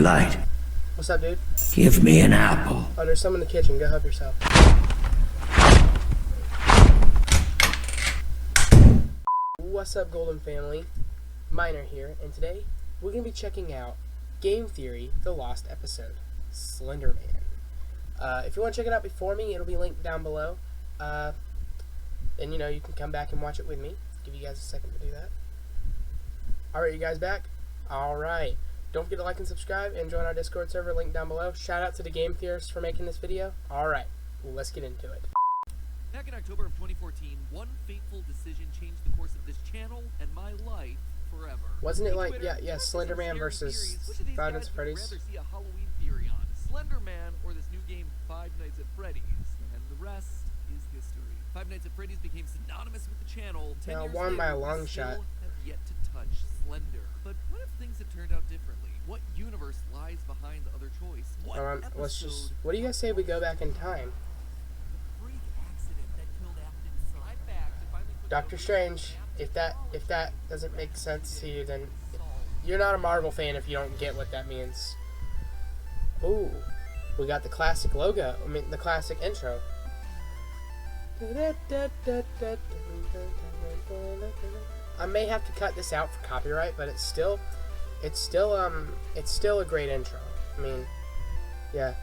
light. What's up, dude? Give me an apple. Oh, there's some in the kitchen. Go help yourself. What's up, Golden Family? Miner here, and today we're going to be checking out Game Theory, the Lost Episode, SlenderMan. If you want to check it out before me, it'll be linked down below. And, you know, you can come back and watch it with me. Give you guys a second to do that. Alright, you guys back? Alright. Don't forget to like and subscribe and join our Discord server, link down below. Shout out to the Game Theorists for making this video. Alright, let's get into it. Back in October of 2014, one fateful decision changed the course of this channel and my life forever. Wasn't it Hey, like, Twitter, yeah, Slenderman versus which of these Five guys Nights at would you Freddy's? rather see a Halloween theory on? SlenderMan or this new game Five Nights at Freddy's? And the rest is history. Five Nights at Freddy's became synonymous with the channel. 10 Now, years won by a later, long we shot. still have yet to touch Slender. But what if things had turned out differently? What universe lies behind the other choice? What Let's just. episode What do you guys say we go back in time? freak accident that killed Afton's son? I'm back to finally put Doctor Strange. If that doesn't make sense to you, then you're not a Marvel fan if you don't get what that means. Ooh, we got the classic logo. I mean, the classic intro. I may have to cut this out for copyright, but it's still a great intro. I mean, yeah.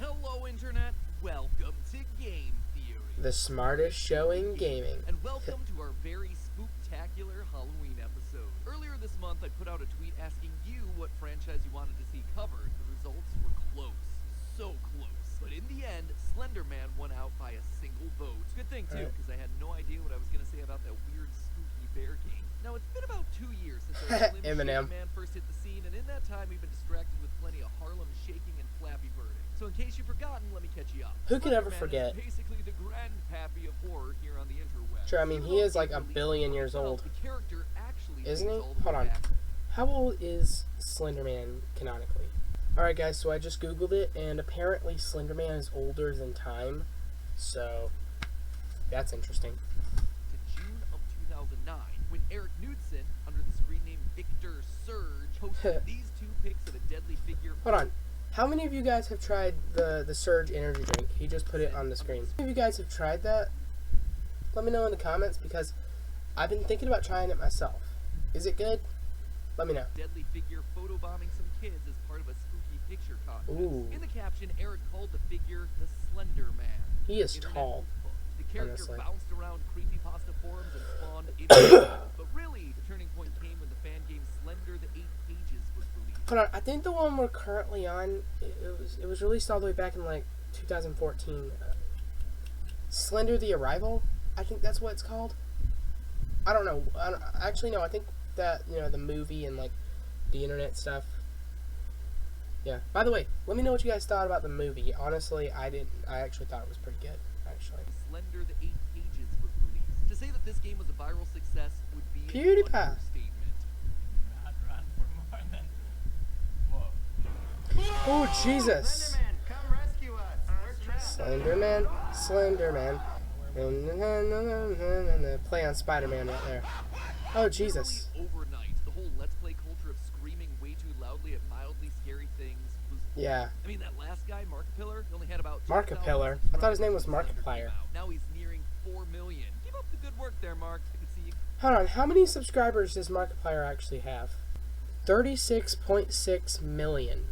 Hello, Internet. Welcome to Game Theory. The smartest show in gaming. And welcome to our very spooktacular Halloween episode. Earlier this month, I put out a tweet asking you what franchise you wanted to see covered. The results were close. So close. But in the end, SlenderMan won out by a single vote. Good thing, too, because I had no idea what I was going to say about that weird, spooky bear game. Now, it's been about 2 years since our Slim Eminem. Shady Man first hit the scene, and in that time, we've been distracted with plenty of Harlem shaking and Flappy Birding. So in case you've forgotten, let me catch you up. Who could ever SlenderMan forget? is basically the grandpappy of horror here on the interweb. Sure, I mean, he is like a billion years old. The character actually Isn't he? dates all the Hold way on. back. How old is SlenderMan canonically? Alright guys, so I just googled it, and apparently SlenderMan is older than time, so that's interesting. To June of 2009, when Eric Knudsen, under the screen name Victor Surge, posted these two pics of a deadly figure. Hold on. How many of you guys have tried the Surge energy drink? He just put it on the screen. How many of you guys have tried that? Let me know in the comments, because I've been thinking about trying it myself. Is it good? Let me know. Deadly figure photobombing some kids as part of a spooky picture contest. Ooh. In the caption, Eric called the figure the Slender Man. He is Internet tall. was hooked. The character Honestly. bounced around creepypasta forums and spawned images. But really, the turning point came when the fan game Slender the 8 Pages was released. Hold on, I think the one we're currently on, it was released all the way back in like 2014. Slender the Arrival? I think that's what it's called. I don't know. Actually, no, I think that, you know, the movie and like the internet stuff. Yeah. By the way, let me know what you guys thought about the movie. Honestly, I actually thought it was pretty good, actually. Slender the 8 Pages was released. To say that this game was a viral success would be an PewDiePie. understatement. Not run for more than. Whoa. Oh, Jesus. SlenderMan, come rescue us. We're trapped. Slenderman. Play on Spider-Man right there. Oh, Jesus. Literally overnight, the whole Let's Play culture of screaming way too loudly at mildly scary things was born. Yeah. I mean, that last guy, Markiplier, he only had about 2,000 Markiplier? I thought his name was subscribers when Markiplier. Slender came out. Now he's nearing 4 million. Keep up the good work there, Mark. I can see you. Hold on, how many subscribers does Markiplier actually have? 36.6 million.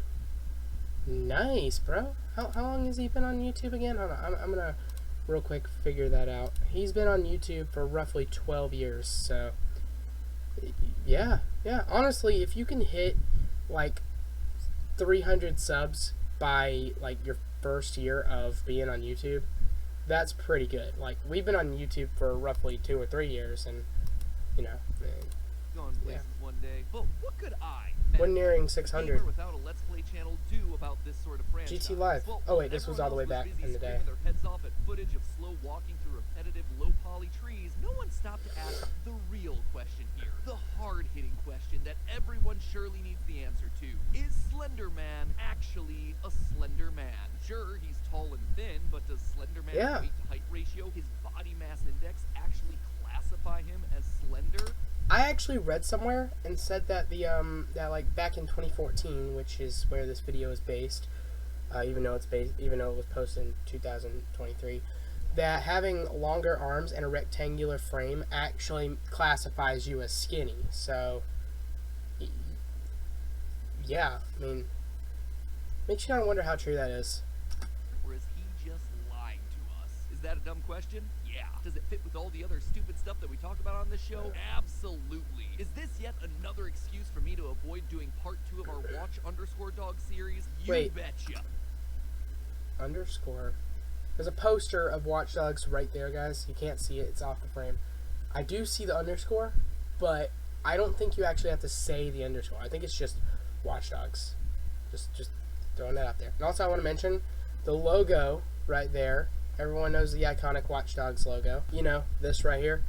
Nice, bro. How long has he been on YouTube again? Hold on, I'm gonna real quick figure that out. He's been on YouTube for roughly 12 years, so yeah. Honestly, if you can hit like 300 subs by like your first year of being on YouTube, that's pretty good. Like, we've been on YouTube for roughly 2 or 3 years, and you know, Going places one day. But what could I, we're nearing gamer 600. without a Let's Play channel, do about this sort of franchise? GT Live. Well, Oh wait, this was all the way everyone back else was in the busy day. screaming their heads off at footage of slow walking through repetitive low poly trees. No one stopped to ask the real question here, the hard-hitting question that everyone surely needs the answer to. Is SlenderMan actually a Slender Man? Sure, he's tall and thin, but does SlenderMan's weight to height ratio, his body mass index, actually classify him as slender? I actually read somewhere and said that that like back in 2014, which is where this video is based, even though it was posted in 2023, that having longer arms and a rectangular frame actually classifies you as skinny. So yeah, I mean, makes you kind of wonder how true that is. Or is he just lying to us? Is that a dumb question? Yeah. Does it fit with all the other stupid stuff that we talk about on this show? Absolutely. Is this yet another excuse for me to avoid doing part 2 of our Watch_Dog series? You Wait. betcha. Underscore. There's a poster of Watch Dogs right there, guys. You can't see it. It's off the frame. I do see the underscore, but I don't think you actually have to say the underscore. I think it's just Watch Dogs. Just throwing that out there. And also I want to mention the logo right there. Everyone knows the iconic Watch Dogs logo. You know, this right here.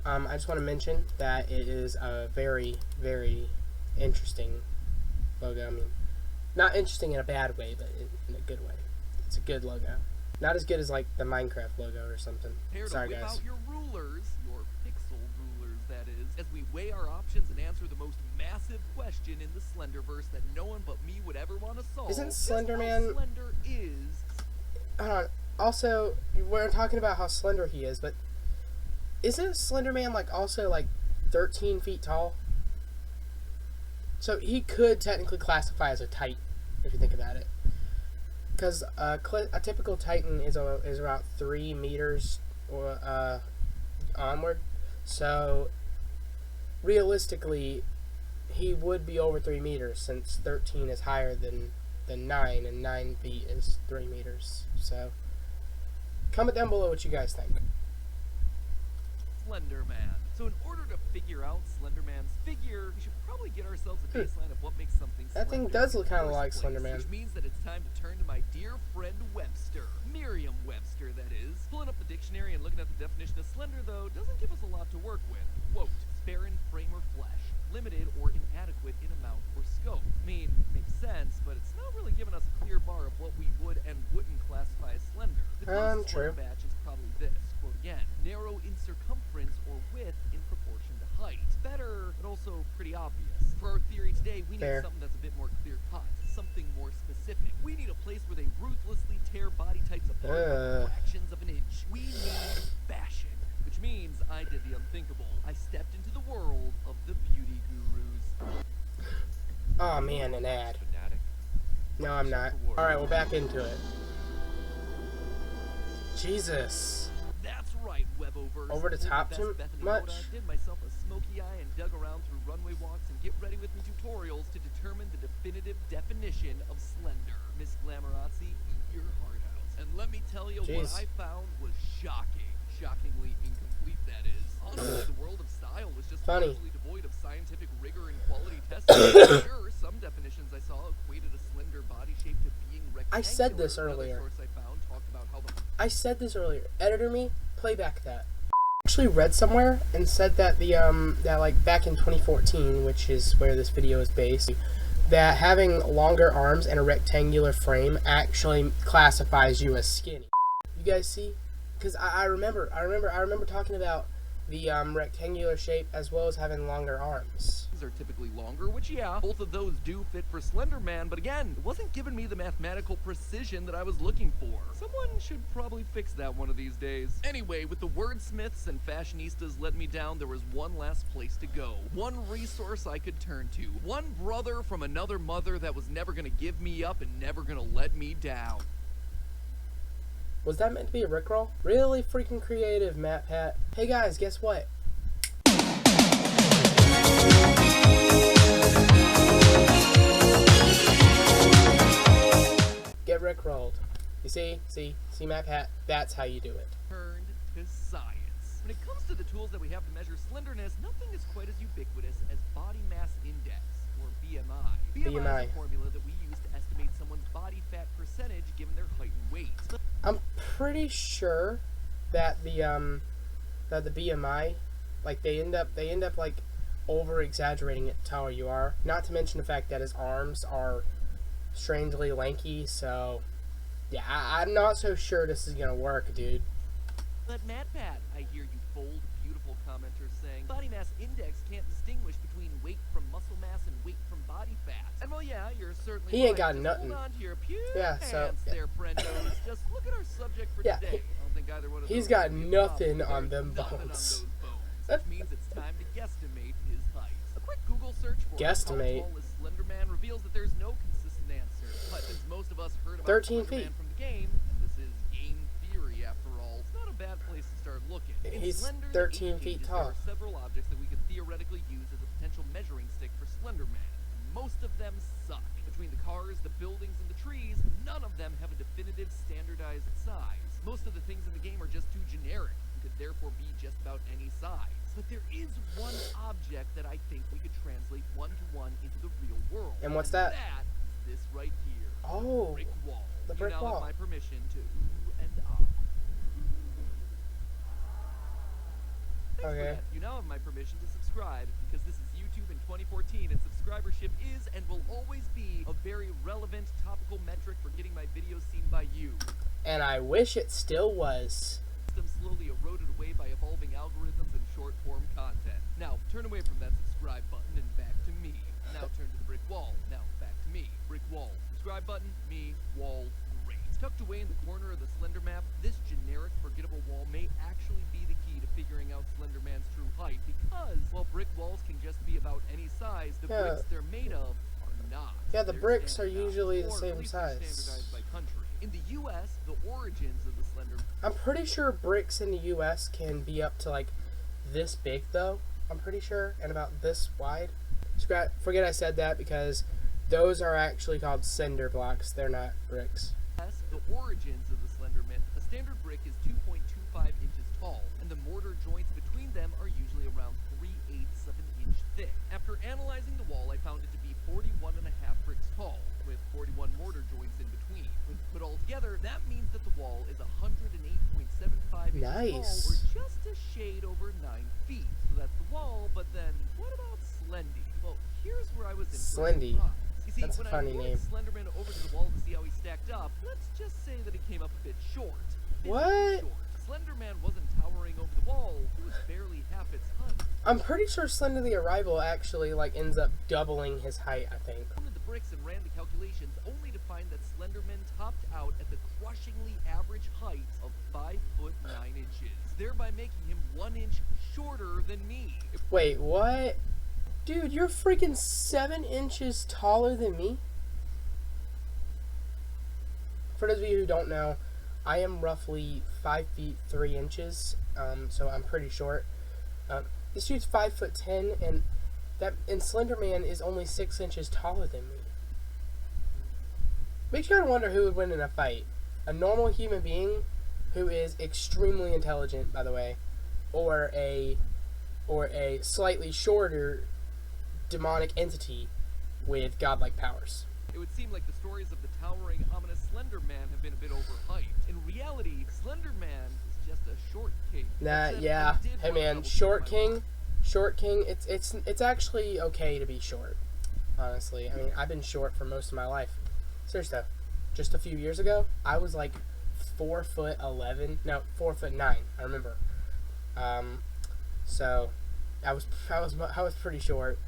I just want to mention that it is a very, very interesting logo. I mean, not interesting in a bad way, but in a good way. It's a good logo. Not as good as like the Minecraft logo or something. Prepare to Sorry, whip guys. out your rulers, your pixel rulers, that is, as we weigh our options and answer the most massive question in the Slenderverse that no one but me would ever want to solve. Isn't Just how SlenderMan? Slender is. Hold on. Also, we're talking about how slender he is, but isn't SlenderMan like also like 13 feet tall? So he could technically classify as a Titan if you think about it. Because a typical Titan is about 3 meters or onward. So realistically, he would be over 3 meters since 13 is higher than 9, and 9 feet is 3 meters. So comment down below what you guys think. SlenderMan. So in order to figure out SlenderMan's figure, we should probably get ourselves a baseline of what makes something That thing slender does in look the kind of first like place, SlenderMan. Which means that it's time to turn to my dear friend Webster. Merriam-Webster, that is. Pulling up the dictionary and looking at the definition of slender, though, doesn't give us a lot to work with. Quote, spare in frame or flesh, limited or inadequate in amount or scope. I mean, makes sense, but it's not really giving us a clear bar of what we would and wouldn't classify as slender. The closest True. one batch is probably this, quote again, narrow in circumference or width in proportion to height. Better, but also pretty obvious. For our theory today, we need Fair. something that's a bit more clear-cut, something more specific. We need a place where they ruthlessly tear body types apart by fractions of an inch. We need bashing, which means I did the unthinkable. I stepped into the world of the beauty gurus. Oh man, an ad. Fanatic. No, I'm not. Alright, we're back into it. Jesus. That's right, Weboverse. Over the top Best too Bethany much? Moda did myself a smoky eye and dug around through runway walks and get ready with me tutorials to determine the definitive definition of slender. Miss Glamorazzi, eat your heart out. And let me tell you, what Jeez. I found was shocking. Shockingly incomplete, that is. Honestly, the world of style was just Funny. largely devoid of scientific rigor and quality testing. Sure, some definitions I saw equated a slender body shape to being rectangular. I said this Another earlier. source I found talked about how the I said this earlier. Editor me, play back that. I actually read somewhere and said that that like back in 2014, which is where this video is based, that having longer arms and a rectangular frame actually classifies you as skinny. You guys see? Because I remember talking about the rectangular shape as well as having longer arms. are typically longer, which yeah, both of those do fit for SlenderMan, but again, it wasn't giving me the mathematical precision that I was looking for. Someone should probably fix that one of these days. Anyway, with the wordsmiths and fashionistas letting me down, there was one last place to go. One resource I could turn to. One brother from another mother that was never gonna give me up and never gonna let me down. Was that meant to be a rickroll? Really freaking creative, Matt Pat. Hey guys, guess what? Get rickrolled. You see Matt Pat? That's how you do it. Turned to science. When it comes to the tools that we have to measure slenderness, nothing is quite as ubiquitous as body mass index, or BMI. BMI is a formula that we use to estimate someone's body fat percentage given their height and weight. I'm pretty sure that the BMI, like they end up like over exaggerating it to how you are. Not to mention the fact that his arms are strangely lanky, so yeah, I'm not so sure this is gonna work, dude. But Matt Pat, I hear you bold, beautiful commenter saying body mass index can't distinguish between weight from muscle mass and weight from body fat. And well, yeah, you're certainly He ain't right. got Just nothing. Hold on to your pure Yeah, pants so there, friendos. Just look at our subject for Yeah, today. I don't think either one of he's those got are gonna be a nothing problem. on There's them nothing on bones. those bones, which means it's time to guesstimate his height. A quick Google search for Guesstimate. how tall is SlenderMan reveals that there's no consistent answer. But since most of us heard about 13 SlenderMan feet. from the game, and this is game theory after all, it's not a bad place to start looking. In He's Slender, the 13 Eight feet Ages, tall. There are several objects that we could theoretically use as a potential measuring stick for SlenderMan. Most of them suck. Between the cars, the buildings, and the trees, none of them have a definitive standardized size. Most of the things in the game are just too generic and could therefore be just about any size. But there is one object that I think we could translate one-to-one into the real world. And what's that? That is this right here. Oh, Brick wall. the brick you now wall. have my permission to ooh and ah. Thanks for Okay. that. You now have my permission to subscribe because this is YouTube in 2014 and subscribership is and will always be a very relevant topical metric for getting my videos seen by you. And I wish it still was. System slowly eroded away by evolving algorithms and short-form content. Now, turn away from that subscribe button and back to me. Now turn to the brick wall. Now back to me. Brick wall. Subscribe button, me, wall, great. Tucked away in the corner of the Slender map, this generic, forgettable wall may actually be the key to figuring out Slenderman's true height because, while brick walls can just be about any size, the Yeah. bricks they're made of are not. Yeah, the They're bricks are standardized, usually the or at same least they're size. standardized by country. In the U.S., the origins of the Slender I'm pretty sure bricks in the U.S. can be up to like this big though. I'm pretty sure, and about this wide. Forget I said that because those are actually called cinder blocks. They're not bricks. The origins of the Slender myth. A standard brick is 2.25 inches tall, and the mortar joints between them are usually around 3/8 of an inch thick. After analyzing the wall, I found it to be 41.5 bricks tall, with 41 mortar joints in between. When put all together, that means that the wall is 108.75 inches Nice. tall, or just a shade over 9 feet. So that's the wall, but then what about Slendy? Well, here's where I was in for a Slendy. surprise. You see, That's a when funny I moved name. Slenderman over to the wall to see how he stacked up, let's just say that he came up a bit short. What? Short. Slenderman wasn't towering over the wall, he was barely half its height. I'm pretty sure Slender the Arrival actually like ends up doubling his height. I think. I counted the bricks and ran the calculations, only to find that Slenderman topped out at the crushingly average height of 5'9", thereby making him 1 inch shorter than me. Wait, what? Dude, you're freaking 7 inches taller than me. For those of you who don't know, I am roughly 5 feet 3 inches, so I'm pretty short. This dude's 5'10", and Slenderman is only 6 inches taller than me. Makes you kind of wonder who would win in a fight: a normal human being who is extremely intelligent, by the way, or a slightly shorter demonic entity with godlike powers. It would seem like the stories of the towering, ominous Slenderman have been a bit overhyped. In reality, Slenderman is just a short king. Nah, That said, yeah. I did Hey wanna man, double-check short my king, work. short king. It's actually okay to be short. Honestly, I mean, I've been short for most of my life. Seriously though, just a few years ago, I was like 4'11". No, 4'9". I remember. So I was pretty short,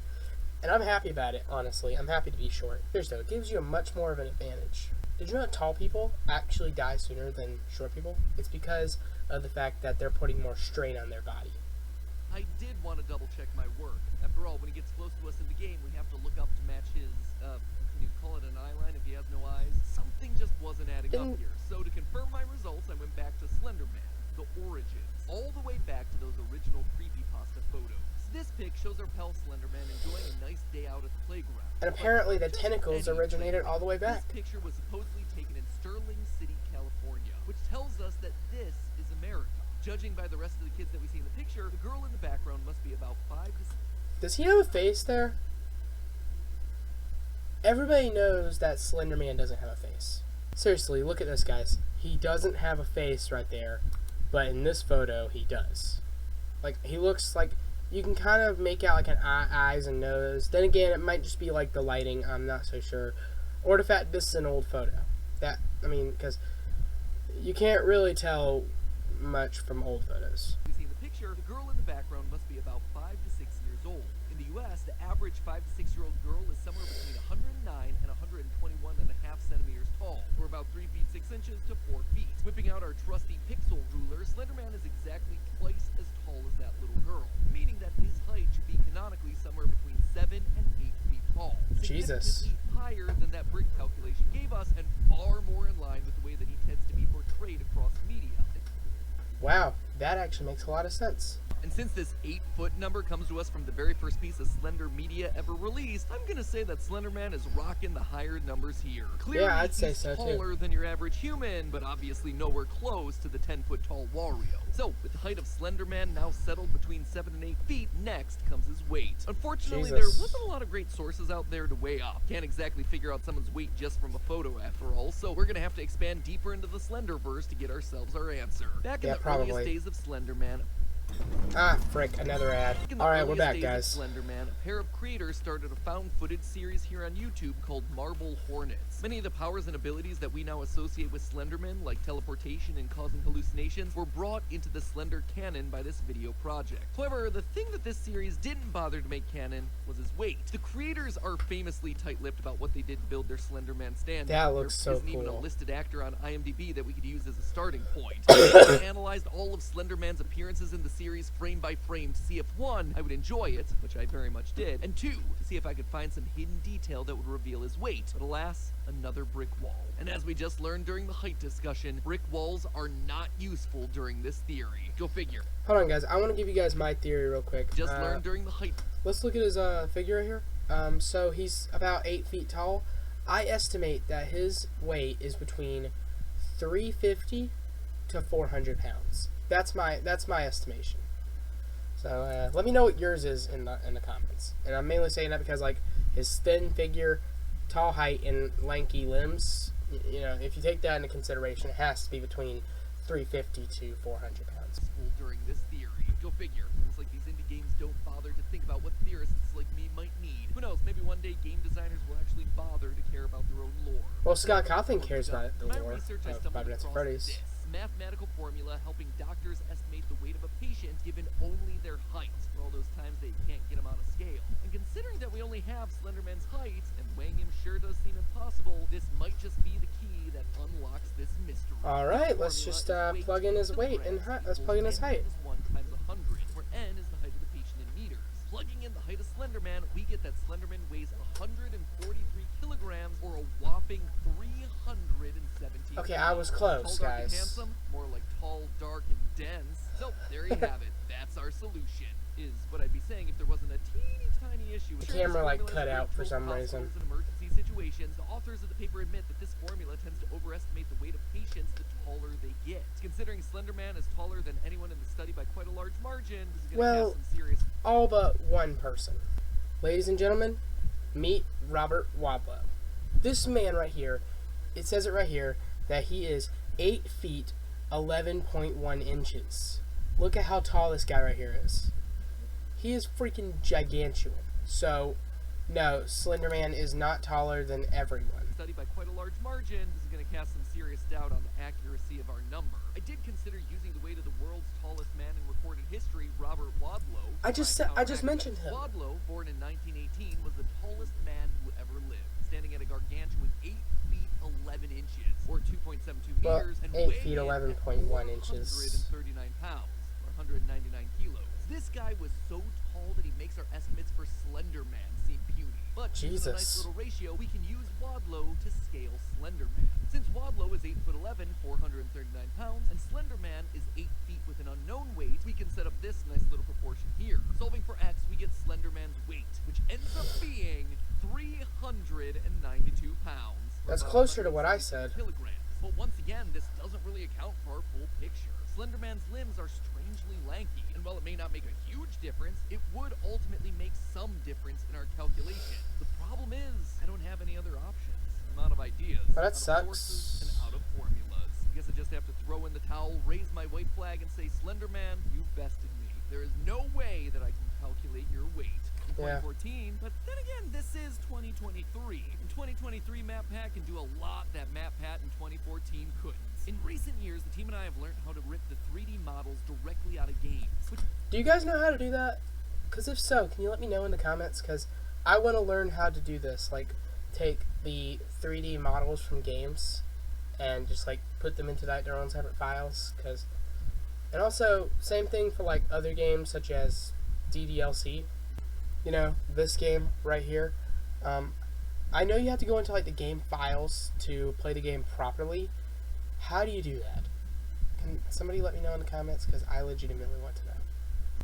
and I'm happy about it. Honestly, I'm happy to be short. Seriously though, it gives you a much more of an advantage. Did you know that tall people actually die sooner than short people? It's because of the fact that they're putting more strain on their body. I did want to double check my work. After all, when he gets close to us in the game, we have to look up to match his, can you call it an eye line if he has no eyes? Something just wasn't adding up here. So to confirm my results, I went back to SlenderMan, the origins, all the way back to those original creepypasta photos. This pic shows our pal SlenderMan enjoying a nice day out at the playground. And apparently the Just tentacles any originated playground. all the way back. This picture was supposedly taken in Sterling City, California, which tells us that this is America. Judging by the rest of the kids that we see in the picture, the girl in the background must be about 5 to 6. Does he have a face there? Everybody knows that SlenderMan doesn't have a face. Seriously, look at this, guys. He doesn't have a face right there, but in this photo, he does. Like, he looks like, you can kind of make out like an eyes and nose. Then again, it might just be like the lighting, I'm not so sure. Or the fact this is an old photo. Because you can't really tell much from old photos. We see in the picture, picture, the girl in the background must be about 5 to 6 years old. In the US, the average 5 to 6-year-old girl is somewhere between 109 and 121.5 centimeters tall, or about 3 feet 6 inches to 4 feet. Whipping out our trusty pixel ruler, SlenderMan is exactly twice as tall as that little girl, meaning that his height should be canonically somewhere between 7 and 8 feet tall. Jesus. Significantly higher than that brick calculation gave us, and far more in line with the way that he tends to be portrayed across media. Wow, that actually makes a lot of sense. And since this 8-foot number comes to us from the very first piece of Slender media ever released, I'm gonna say that SlenderMan is rocking the higher numbers here. Clearly, Yeah, I'd say he's so, too. taller than your average human, but obviously nowhere close to the 10-foot tall Wario. So, with the height of SlenderMan now settled between 7 and 8 feet, next comes his weight. Unfortunately, there Jesus. wasn't a lot of great sources out there to weigh up. Can't exactly figure out someone's weight just from a photo after all, so we're gonna have to expand deeper into the Slenderverse to get ourselves our answer. Back in Yeah, the probably. earliest days of SlenderMan, Ah, frick, another ad. in the Alright, we're earliest back, days guys. of SlenderMan, a pair of creators started a found-footage series here on YouTube called Marble Hornets. Many of the powers and abilities that we now associate with SlenderMan, like teleportation and causing hallucinations, were brought into the Slender canon by this video project. However, the thing that this series didn't bother to make canon was his weight. The creators are famously tight-lipped about what they did to build their SlenderMan stand. That looks so There isn't even a cool. listed actor on IMDb that we could use as a starting point. I analyzed all of SlenderMan's appearances in the series frame by frame to see if 1, I would enjoy it, which I very much did, and 2, to see if I could find some hidden detail that would reveal his weight. But alas, another brick wall. And as we just learned during the height discussion, brick walls are not useful during this theory. Go figure. Hold on, guys. I want to give you guys my theory real quick. Just learned during the height. Let's look at his figure right here. So he's about 8 feet tall. I estimate that his weight is between 350 to 400 pounds. That's my estimation. So let me know what yours is in the comments. And I'm mainly saying that because like his thin figure, tall height, and lanky limbs. You know, if you take that into consideration, it has to be between 350 to 400 pounds. During this theory. Go figure. Almost like these indie games don't bother to think about what theorists like me might need. Who knows, maybe one day game designers will actually bother to care about their own lore. Well, Scott Cawthon cares about the In my lore research, I of stumbled Five Nights at across Freddy's. this mathematical formula helping doctors estimate the weight of a patient given only their height, for all those times they can't get him on a scale. And considering that we only have SlenderMan's height, and weighing him sure does seem impossible, this might just be the key that unlocks this mystery. All right, The let's formula just is weight plug in his to the weight and grams height. Let's equals plug in his n height. minus 1 times 100, where n is the height of the patient in meters. Plugging in the height of SlenderMan, we get that SlenderMan weighs 143 kilograms, or a whopping 317 Okay, I was close, tall, dark, and guys. handsome, more like tall, dark, and dense. So there you have it. That's our solution. Is what I'd be saying if there wasn't a teeny tiny issue. The Sure, camera, this like, formula cut is great out for both some hospitals reason. and emergency situations. The authors of the paper admit that this formula tends to overestimate the weight of patients the taller they get. Considering SlenderMan is taller than anyone in the study by quite a large margin, this is going to Well, cast some serious. all but one person. Ladies and gentlemen, meet Robert Wadlow. This man right here, it says it right here, that he is 8 feet 11.1 inches. Look at how tall this guy right here is. He is freaking gigantuan. So, no, SlenderMan is not taller than everyone. Study by quite a large margin, this is going to cast some serious doubt on the accuracy of our number. I did consider using the weight of the world's tallest man in recorded history, Robert Wadlow. I just mentioned him. Wadlow, born in 1918, was the tallest man who ever lived, standing at a gargantuan 8 feet 11 inches, or 2.72 Well, meters, and 8 weighing feet in at 11.1 inches. 439 pounds, or 199 kilos. This guy was so tall that he makes our estimates for SlenderMan seem puny. But with a nice Jesus. little ratio, we can use Wadlow to scale SlenderMan. Since Wadlow is 8 foot 11, 439 pounds, and SlenderMan is 8 feet with an unknown weight, we can set up this nice little proportion here. Solving for x, we get SlenderMan's weight, which ends up being 392 pounds. or That's about closer to what I 176 said. Kilograms. But once again, this doesn't really account for our full picture. SlenderMan's limbs are strangely lanky, and while it may not make a huge difference, it would ultimately make some difference in our calculation. The problem is, I don't have any other options. I'm out of ideas, Well, that out sucks. of sources, and out of formulas. I guess I just have to throw in the towel, raise my white flag, and say, SlenderMan, you bested me. There is no way that I can calculate your weight. Yeah. 2014, but then again, this is 2023. In 2023, MatPat can do a lot that MatPat in 2014 couldn't. In recent years, the team and I have learned how to rip the 3D models directly out of games. Do you guys know how to do that? Because if so, can you let me know in the comments? Because I want to learn how to do this. Like, take the 3D models from games and just, like, put them into their own separate files. And also, same thing for, like, other games such as DDLC. You know, this game right here. I know you have to go into, like, the game files to play the game properly. How do you do that? Can somebody let me know in the comments? Because I legitimately want to know.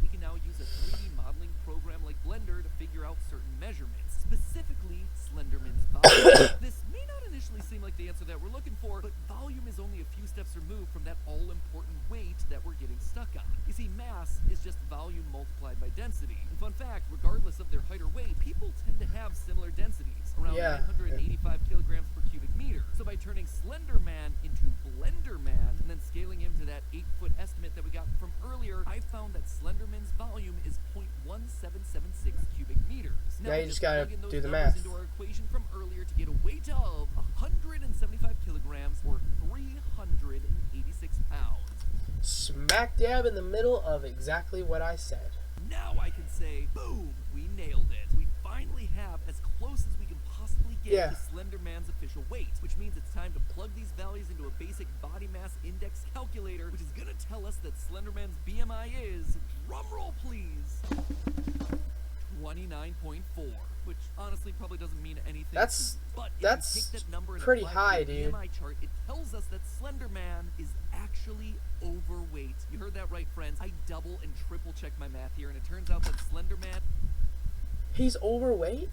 We can now use a 3D modeling program like Blender to figure out certain measurements, specifically SlenderMan's volume. This may not initially seem like the answer that we're looking for, but volume is only a few steps removed from that all-important weight that we're getting stuck on. You see, mass is just volume multiplied by density. And fun fact, regardless of their height or weight, people tend to have similar densities, around 985 kilograms per cubic meter. So by turning SlenderMan into BlenderMan, and then scaling him to that 8-foot estimate that we got from earlier, I found that SlenderMan's volume is 0.1776 cubic meters. Now you just gotta plug in those do the numbers math. into our equation from earlier to get a weight of 175 kilograms or 386 pounds. Smack dab in the middle of exactly what I said. Now I can say, boom, we nailed it. We finally have as close as we can possibly get to SlenderMan's official weight, which means it's time to plug these values into a basic body mass index calculator, which is gonna tell us that SlenderMan's BMI is, drumroll please, 29.4, which honestly probably doesn't mean anything. That's but if that's you take that number and pretty apply high, it to the dude. BMI chart, it tells us that SlenderMan is actually overweight. You heard that right, friends. I double and triple check my math here, and it turns out that SlenderMan... He's overweight?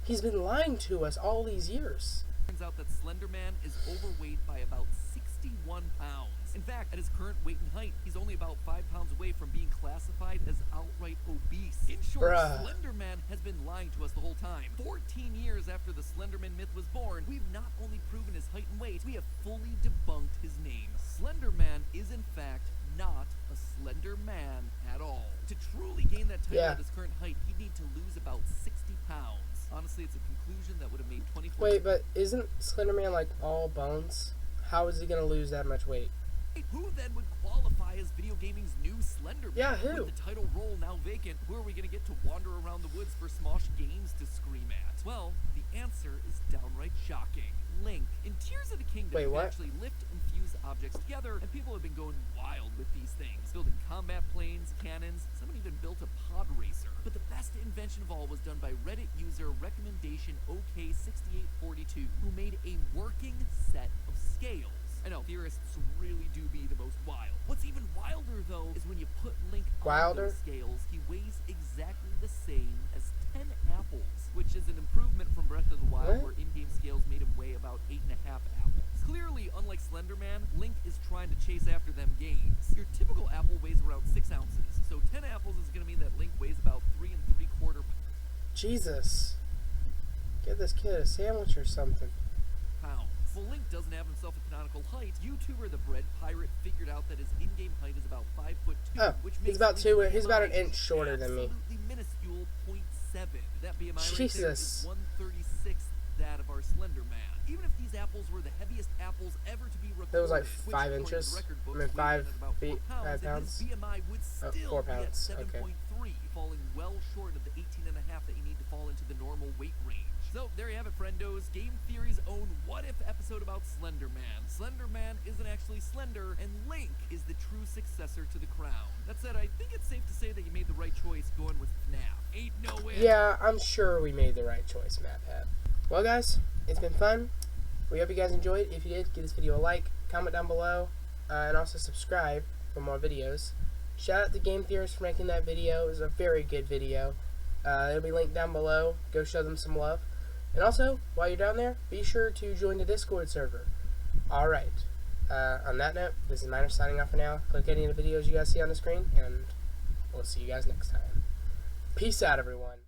He's been lying to us all these years. Turns out that SlenderMan is overweight by about 61 pounds. In fact, at his current weight and height, he's only about 5 pounds away from being classified as outright obese. In short, SlenderMan has been lying to us the whole time. 14 years after the SlenderMan myth was born, we've not only proven his height and weight, we have fully debunked his name. SlenderMan is in fact not a slender man at all. To truly gain that title at his current height, he'd need to lose about 60 pounds. Honestly, it's a conclusion that would have made 24... Wait, but isn't SlenderMan like all bones? How is he gonna lose that much weight? Who then would qualify as video gaming's new SlenderMan? Yeah, who? With the title role now vacant, who are we going to get to wander around the woods for Smosh games to scream at? Well, the answer is downright shocking. Link. In Tears of the Kingdom, Wait, you what? can actually lift and fuse objects together, and people have been going wild with these things, building combat planes, cannons, someone even built a pod racer. But the best invention of all was done by Reddit user recommendation OK6842, who made a working set of scales. I know, theorists really do be the most wild. What's even wilder, though, is when you put Link on those scales, he weighs exactly the same as 10 apples, which is an improvement from Breath of the Wild, where in-game scales made him weigh about 8.5 apples. Clearly, unlike SlenderMan, Link is trying to chase after them gains. Your typical apple weighs around 6 ounces, so 10 apples is going to mean that Link weighs about 3 3/4 Jesus. Get this kid a sandwich or something. pounds. Well, Link doesn't have himself a canonical height. YouTuber The Bread Pirate figured out that his in-game height is about 5'2", which makes he's about Link's he's about an BMI inch shorter than me. absolutely minuscule 0.7. That BMI right there Jesus. is 1/36th that of our SlenderMan. Even if these apples were the heaviest apples ever to be recorded, That was like which, 5 according to inches. record books, I mean, weighed 5 in at about 4 feet, 5 then pounds. his BMI would still 4 be at pounds. Okay. 7.3, falling well short of the 18.5 that you need to fall into the normal weight range. So there you have it, friendos. Game Theory's own What If episode about SlenderMan. SlenderMan isn't actually slender, and Link is the true successor to the crown. That said, I think it's safe to say that you made the right choice going with FNAF. Ain't no way. Yeah, I'm sure we made the right choice, MatPat. Well, guys, it's been fun. We hope you guys enjoyed. If you did, give this video a like, comment down below, and also subscribe for more videos. Shout out to Game Theorist for making that video. It was a very good video. It'll be linked down below. Go show them some love. And also, while you're down there, be sure to join the Discord server. Alright. On that note, this is Miner signing off for now. Click any of the videos you guys see on the screen, and we'll see you guys next time. Peace out, everyone.